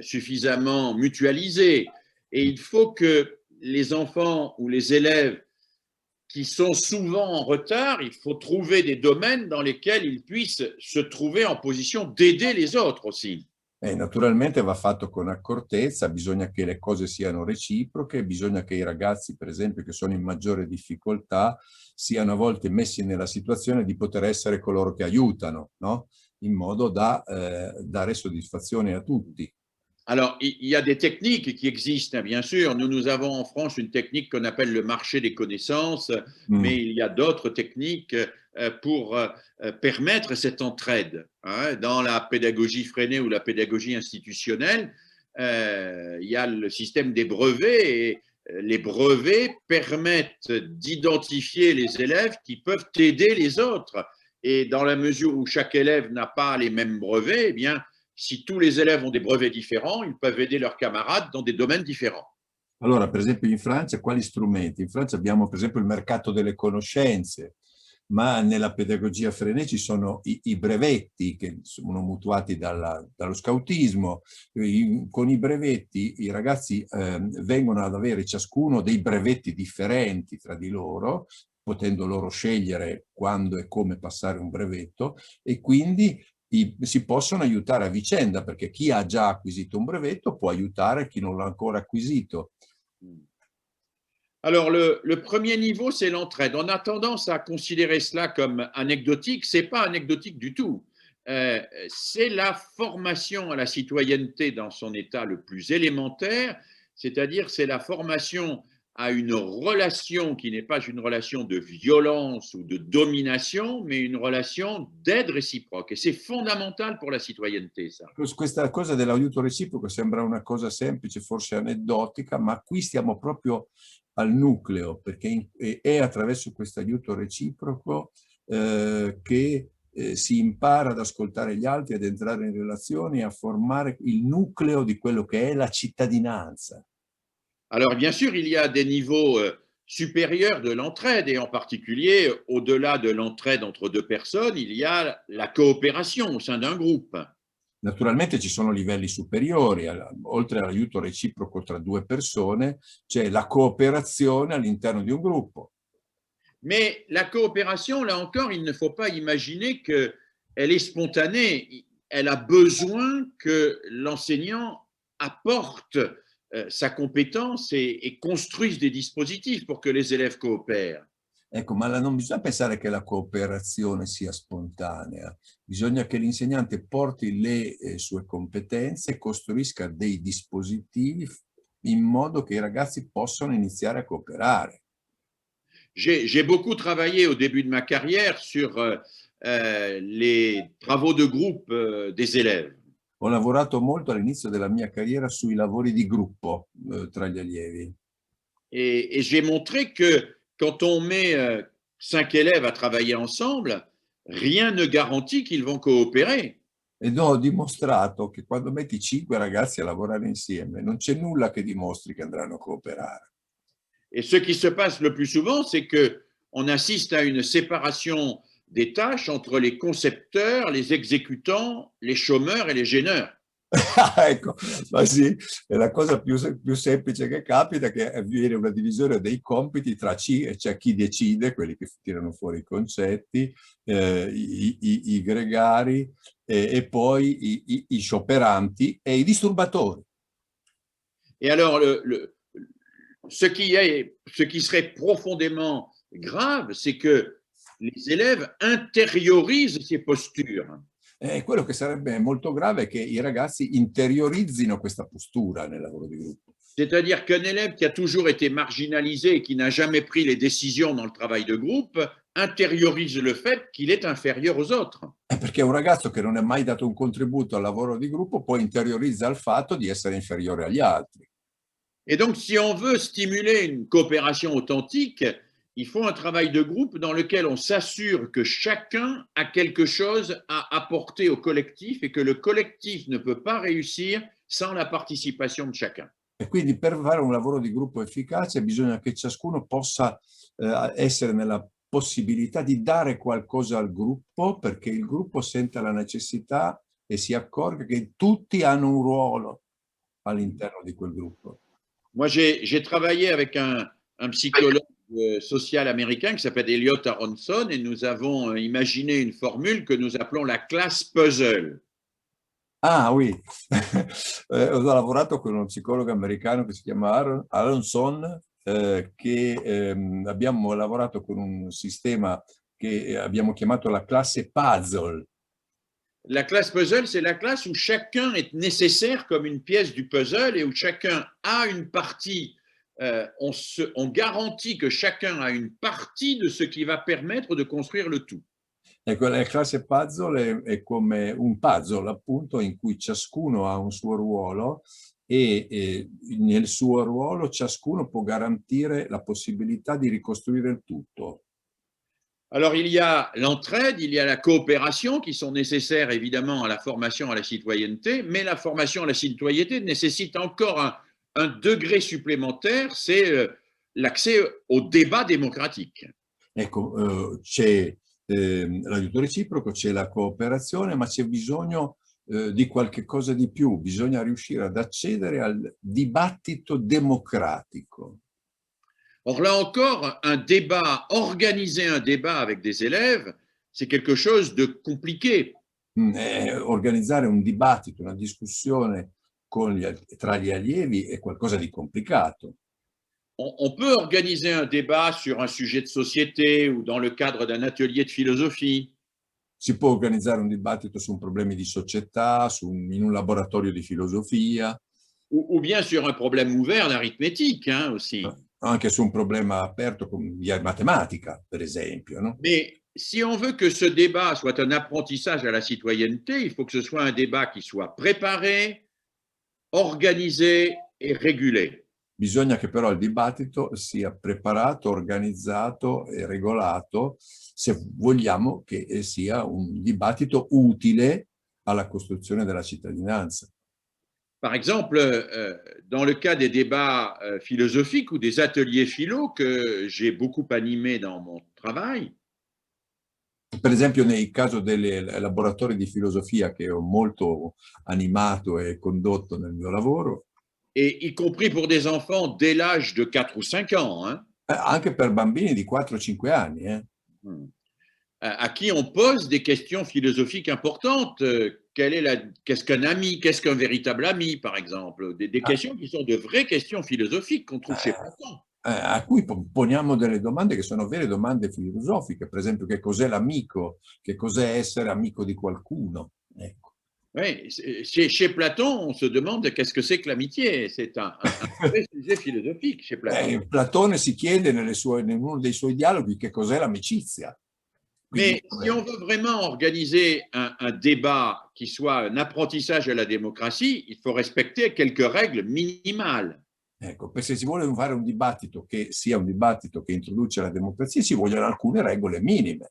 suffisamment mutualisée. Et il faut que les enfants ou les élèves qui sont souvent en retard, il faut trouver des domaines dans lesquels ils puissent se trouver en position d'aider les autres aussi. Naturalmente va fatto con accortezza, bisogna che le cose siano reciproche, bisogna che i ragazzi, per esempio, che sono in maggiore difficoltà, siano a volte messi nella situazione di poter essere coloro che aiutano, no? In modo da dare soddisfazione a tutti. Alors, il y a des techniques qui existent, bien sûr. Nous avons en France une technique qu'on appelle le marché des connaissances, mais il y a d'autres techniques pour permettre cette entraide. Dans la pédagogie freinée ou la pédagogie institutionnelle, il y a le système des brevets et les brevets permettent d'identifier les élèves qui peuvent aider les autres. Et dans la mesure où chaque élève n'a pas les mêmes brevets, eh bien, si tous les élèves ont des brevets différents, ils peuvent aider leurs camarades dans des domaines différents. Allora, per esempio in Francia, quali strumenti? In Francia abbiamo per esempio il mercato delle conoscenze, ma nella pedagogia Freinet ci sono i brevetti che sono mutuati dallo scautismo. Con i brevetti i ragazzi vengono ad avere ciascuno dei brevetti differenti tra di loro, potendo loro scegliere quando e come passare un brevetto, e quindi si possono aiutare a vicenda, perché chi ha già acquisito un brevetto può aiutare chi non l'ha ancora acquisito. Alors, le premier niveau, c'est l'entraide. On a tendance à considérer cela comme anecdotique. Ce n'est pas anecdotique du tout. C'est la formation à la citoyenneté dans son état le plus élémentaire, c'est-à-dire c'est la formation à une relation qui n'est pas une relation de violence ou de domination, mais une relation d'aide réciproque. Et c'est fondamental pour la citoyenneté, ça. Questa cosa dell'aiuto reciproco sembra una cosa semplice, forse aneddotica, ma qui stiamo proprio al nucleo, perché è attraverso questo aiuto reciproco che si impara ad ascoltare gli altri, ad entrare in relazioni, a formare il nucleo di quello che è la cittadinanza. Alors, bien sûr, il y a des niveaux supérieurs de l'entraide, et en particulier, au-delà de l'entraide entre deux personnes, il y a la coopération au sein d'un groupe. Naturalmente ci sono livelli superiori, oltre all'aiuto reciproco tra due persone, c'è la cooperazione all'interno di un gruppo. Mais la coopération, là encore, il ne faut pas imaginer qu'elle est spontanée. Elle a besoin que l'enseignant apporte sa compétence et construise des dispositifs pour que les élèves coopèrent. Ecco, ma non bisogna pensare che la cooperazione sia spontanea, bisogna che l'insegnante porti le sue competenze e costruisca dei dispositivi in modo che i ragazzi possano iniziare a cooperare. J'ai beaucoup travaillé au début de ma carrière sur les travaux de groupe des élèves. Ho lavorato molto all'inizio della mia carriera sui lavori di gruppo tra gli allievi. Et j'ai montré que quand on met 5 élèves à travailler ensemble, rien ne garantit qu'ils vont coopérer. Ed ho dimostrato che quando metti 5 ragazzi a lavorare insieme, non c'è nulla che dimostri che andranno a cooperare. Et ce qui se passe le plus souvent, c'est qu'on assiste à une séparation des tâches entre les concepteurs, les exécutants, les chômeurs et les gêneurs. Ecco, ma sì, è la cosa più semplice che capita, che avviene una divisione dei compiti tra c'è chi decide, quelli che tirano fuori i concetti, i gregari e poi i scioperanti e i disturbatori. Et alors, ce qui serait profondément grave, c'est que les élèves intériorisent ces postures. E quello che sarebbe molto grave è che i ragazzi interiorizzino questa postura nel lavoro di gruppo. C'est-à-dire qu'un élève qui a toujours été marginalisé et qui n'a jamais pris les décisions dans le travail de groupe intériorise le fait qu'il est inférieur aux autres. Perché un ragazzo che non ha mai dato un contributo al lavoro di gruppo poi interiorizza il fatto di essere inferiore agli altri. Et donc, si on veut stimuler une coopération authentique, il faut un travail de groupe dans lequel on s'assure que chacun a quelque chose à apporter au collectif et que le collectif ne peut pas réussir sans la participation de chacun. E quindi per fare un lavoro di gruppo efficace bisogna che ciascuno possa essere nella possibilità di dare qualcosa al gruppo, perché il gruppo senta la necessità e si accorga che tutti hanno un ruolo all'interno di quel gruppo. Moi, j'ai travaillé avec un psychologue social américain qui s'appelle Elliot Aronson et nous avons imaginé une formule que nous appelons la classe puzzle. Ah, oui. Ho lavorato con uno psicologo americano che si chiama Aronson, che abbiamo lavorato con un sistema che abbiamo chiamato la classe puzzle. La classe puzzle, c'est la classe où chacun est nécessaire comme une pièce du puzzle et où chacun a une partie. On garantit que chacun a une partie de ce qui va permettre de construire le tout. Ecco, la classe puzzle è come un puzzle, appunto, in cui ciascuno ha un suo ruolo e nel suo ruolo ciascuno può garantire la possibilità di ricostruire il tutto. Alors, il y a l'entraide, il y a la coopération qui sont nécessaires évidemment à la formation à la citoyenneté, mais la formation à la citoyenneté nécessite encore un degré supplémentaire, c'est l'accès au débat démocratique. Ecco, c'è l'aiuto reciproco, c'è la cooperazione, ma c'è bisogno di qualche cosa di più, bisogna riuscire ad accedere al dibattito democratico. Or là encore, organiser un débat avec des élèves, c'est quelque chose de compliqué. Organizzare un dibattito, una discussione tra gli allievi è qualcosa di complicato. On peut organiser un débat sur un sujet de société ou dans le cadre d'un atelier de philosophie. Si può organizzare un dibattito su problemi di società, in un laboratorio di filosofia. Ou bien sur un problème ouvert d'arithmétique aussi. Anche su un problema aperto di matematica, per esempio. No? Mais si on veut que ce débat soit un apprentissage à la citoyenneté, il faut que ce soit un débat qui soit préparé, organisé et régulé. Bisogna che però il dibattito sia preparato, organizzato e regolato se vogliamo che sia un dibattito utile alla costruzione della cittadinanza. Par exemple, dans le cas des débats philosophiques ou des ateliers philo que j'ai beaucoup animés dans mon travail. Per esempio nel caso dei laboratori di filosofia che ho molto animato e condotto nel mio lavoro. Et y compris pour des enfants dès l'âge de 4 ou 5 ans. Anche per bambini di 4-5 anni. À qui on pose des questions philosophiques importantes. Qu'est-ce qu'un ami? Qu'est-ce qu'un véritable ami, par exemple? Des questions qui sont de vraies questions philosophiques qu'on trouve chez Platon. A cui poniamo delle domande che sono vere domande filosofiche, per esempio che cos'è l'amico, che cos'è essere amico di qualcuno. Ecco. Oui, chez Platon, on se demande qu'est-ce que c'est que l'amitié. C'est un vrai sujet philosophique chez Platon. Platone si chiede in uno dei suoi dialoghi che cos'è l'amicizia. Mais si on veut vraiment organiser un débat qui soit un apprentissage à la démocratie, il faut respecter quelques règles minimales. Ecco, se si vuole fare un dibattito che sia un dibattito che introduce la democrazia, ci vogliono alcune regole minime.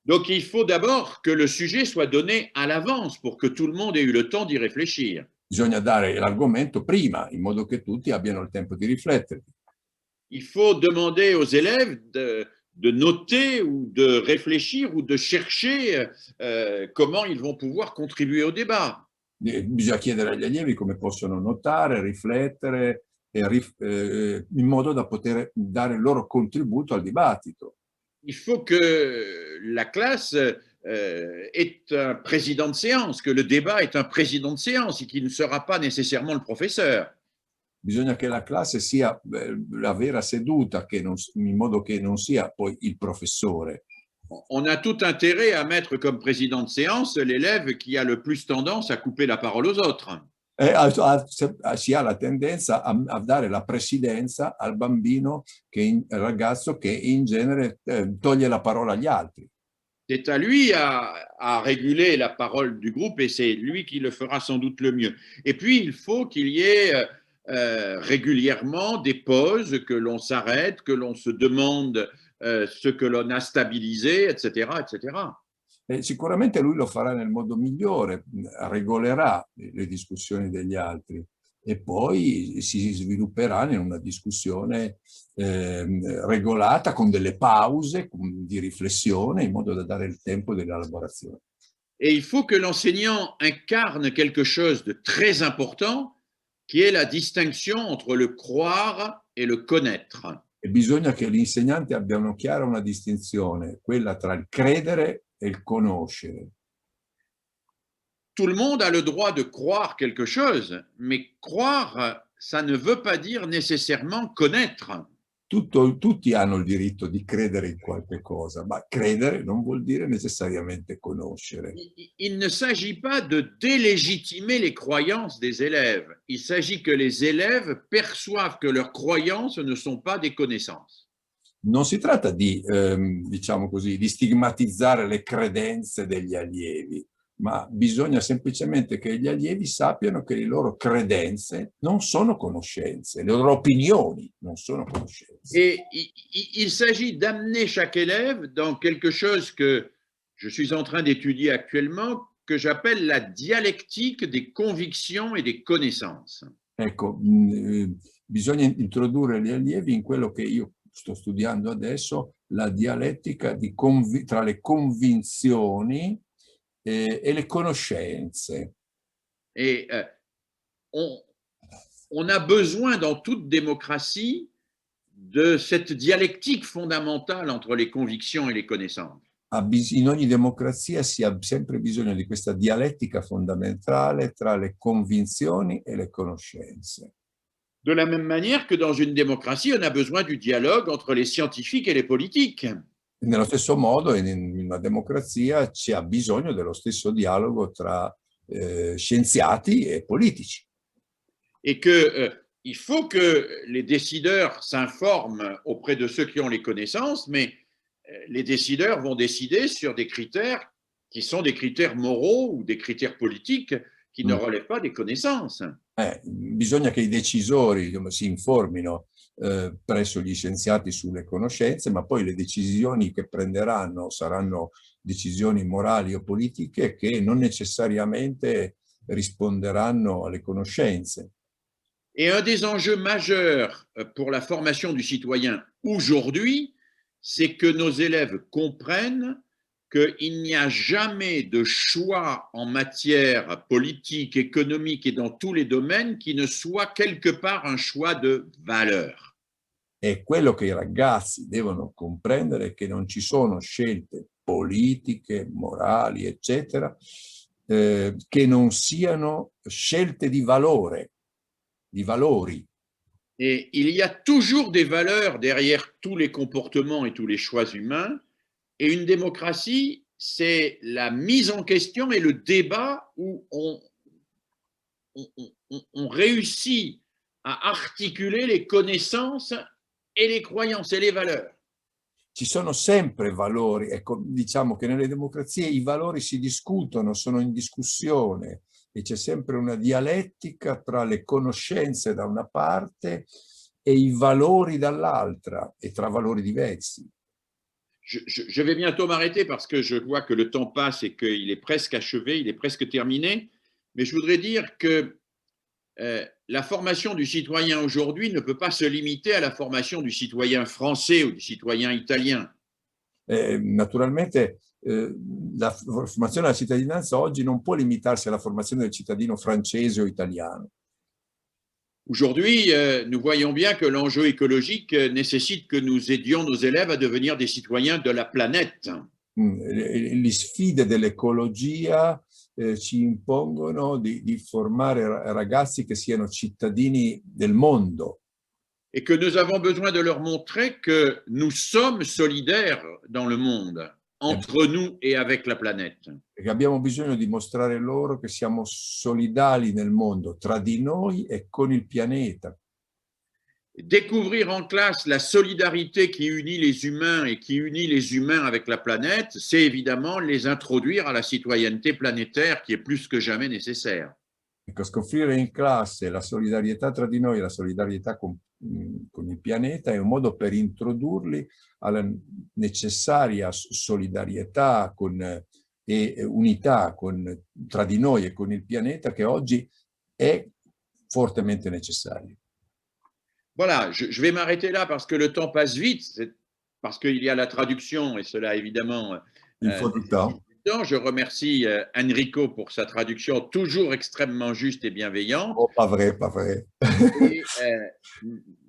Donc, il faut d'abord que le sujet soit donné à l'avance pour que tout le monde ait eu le temps d'y réfléchir. Bisogna dare l'argomento prima, in modo che tutti abbiano il tempo di riflettere. Il faut demander aux élèves de noter ou de réfléchir ou de chercher comment ils vont pouvoir contribuer au débat. Bisogna chiedere agli allievi come possono notare, riflettere, in modo da poter dare il loro contributo al dibattito. Il faut que la classe ait un président de séance, que le débat est un président de séance et qu'il ne sera pas nécessairement le professeur. bisogna che la classe sia la vera seduta, in modo che non sia poi il professore. On a tout intérêt à mettre comme président de séance l'élève qui a le plus tendance à couper la parole aux autres. Si ha la tendenza a dare la presidenza al bambino, al ragazzo che in genere toglie la parola agli altri. C'est à lui à réguler la parole du groupe et c'est lui qui le fera sans doute le mieux. Et puis, il faut qu'il y ait régulièrement des pauses, que l'on s'arrête, que l'on se demande ce que l'on a stabilisé, etc., etc. E sicuramente lui lo farà nel modo migliore, regolerà le discussioni degli altri e poi si svilupperà in una discussione regolata con delle pause di riflessione in modo da dare il tempo dell'elaborazione. Et il faut que l'enseignant incarne quelque chose de très important, qui est la distinction entre le croire et le connaître. E bisogna che l'insegnante abbia chiara una distinzione, quella tra il credere e il conoscere. Tout le monde a le droit de croire quelque chose, mais croire, ça ne veut pas dire nécessairement connaître. Tutti hanno il diritto di credere in qualche cosa, ma credere non vuol dire necessariamente conoscere. Il ne s'agit pas de délégitimer les croyances des élèves. Il s'agit que les élèves perçoivent que leurs croyances ne sont pas des connaissances. Non si tratta di, diciamo così, di stigmatizzare le credenze degli allievi, ma bisogna semplicemente che gli allievi sappiano che le loro credenze non sono conoscenze, le loro opinioni non sono conoscenze. Et il s'agit d'amener chaque élève dans quelque chose que je suis en train d'étudier actuellement, que j'appelle la dialectique des convictions et des connaissances. Ecco, bisogna introdurre gli allievi in quello che io sto studiando adesso, la dialettica tra le convinzioni e le conoscenze. Et on a besoin dans toute démocratie de cette dialectique fondamentale entre les convictions et les connaissances. In ogni democrazia si ha sempre bisogno di questa dialettica fondamentale tra le convinzioni e le conoscenze. De la même manière que dans une démocratie, on a besoin du dialogue entre les scientifiques et les politiques. Nello stesso modo, in una democrazia ci ha bisogno dello stesso dialogo tra scienziati e politici. Et que il faut que les décideurs s'informent auprès de ceux qui ont les connaissances, mais les décideurs vont décider sur des critères qui sont des critères moraux ou des critères politiques qui ne relèvent pas des connaissances. Bisogna che i decisori si informino presso gli scienziati sulle conoscenze, ma poi le decisioni che prenderanno saranno decisioni morali o politiche che non necessariamente risponderanno alle conoscenze. Et un des enjeux majeurs pour la formation du citoyen aujourd'hui, c'est que nos élèves comprennent qu'il n'y a jamais de choix en matière politique, économique et dans tous les domaines qui ne soit quelque part un choix de valeur. E quello che i ragazzi devono comprendere è che non ci sono scelte politiche, morali, eccetera, che non siano scelte di valore, di valori. Et il y a toujours des valeurs derrière tous les comportements et tous les choix humains. Et une démocratie, c'est la mise en question et le débat où on réussit à articuler les connaissances et les croyances et les valeurs. Ci sono sempre valori, ecco, diciamo che nelle democrazie i valori si discutono, sono in discussione e c'è sempre una dialettica tra le conoscenze da una parte e i valori dall'altra e tra valori diversi. Je vais bientôt m'arrêter parce que je vois que le temps passe et qu'il est presque achevé, il est presque terminé. Mais je voudrais dire que la formation du citoyen aujourd'hui ne peut pas se limiter à la formation du citoyen français ou du citoyen italien. Naturalmente la formazione della cittadinanza oggi non può limitarsi alla formazione del cittadino francese o italiano. Aujourd'hui, nous voyons bien que l'enjeu écologique nécessite que nous aidions nos élèves à devenir des citoyens de la planète. Le sfide dell'ecologia ci impongono di formare ragazzi che siano cittadini del mondo. Et que nous avons besoin de leur montrer que nous sommes solidaires dans le monde, entre nous et avec la planète. E che abbiamo bisogno di mostrare loro che siamo solidali nel mondo, tra di noi e con il pianeta. Découvrir en classe la solidarité qui unit les humains et qui unit les humains avec la planète, c'est évidemment les introduire à la citoyenneté planétaire qui est plus que jamais nécessaire. Ecco, scoprire in classe la solidarietà tra di noi e la solidarietà con il pianeta è un modo per introdurli alla necessaria solidarietà e unità tra di noi e con il pianeta che oggi è fortemente necessario. Voilà, je vais m'arrêter là parce que le temps passe vite, parce qu'il y a la traduction et cela évidemment Il faut du temps. Je remercie Enrico pour sa traduction toujours extrêmement juste et bienveillante. Oh, pas vrai, pas vrai. Et,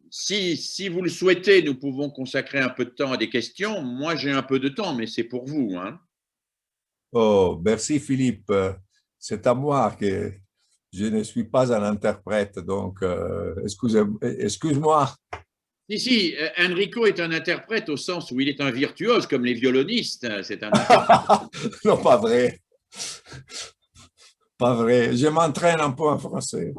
si vous le souhaitez, nous pouvons consacrer un peu de temps à des questions. Moi, j'ai un peu de temps, mais c'est pour vous. Hein. Oh, merci Philippe. C'est à moi que je ne suis pas un interprète, donc excuse-moi. Si, Enrico est un interprète au sens où il est un virtuose, comme les violonistes. C'est un Non, pas vrai. Pas vrai. Je m'entraîne un po' en français.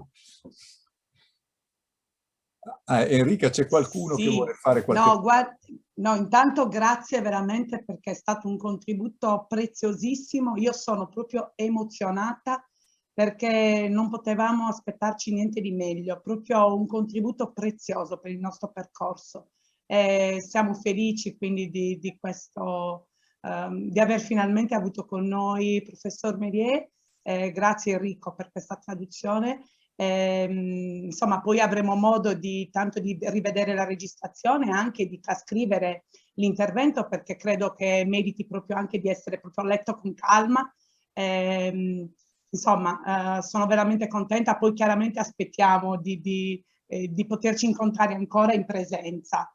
Enrica, c'è qualcuno che vuole fare qualche... No, intanto grazie veramente perché è stato un contributo preziosissimo. Io sono proprio emozionata perché non potevamo aspettarci niente di meglio, proprio un contributo prezioso per il nostro percorso. Siamo felici quindi di questo, di aver finalmente avuto con noi il professor Mérier. Grazie Enrico per questa traduzione. Insomma, poi avremo modo tanto di rivedere la registrazione e anche di trascrivere l'intervento perché credo che meriti proprio anche di essere proprio letto con calma. Insomma, sono veramente contenta, poi chiaramente aspettiamo di poterci incontrare ancora in presenza.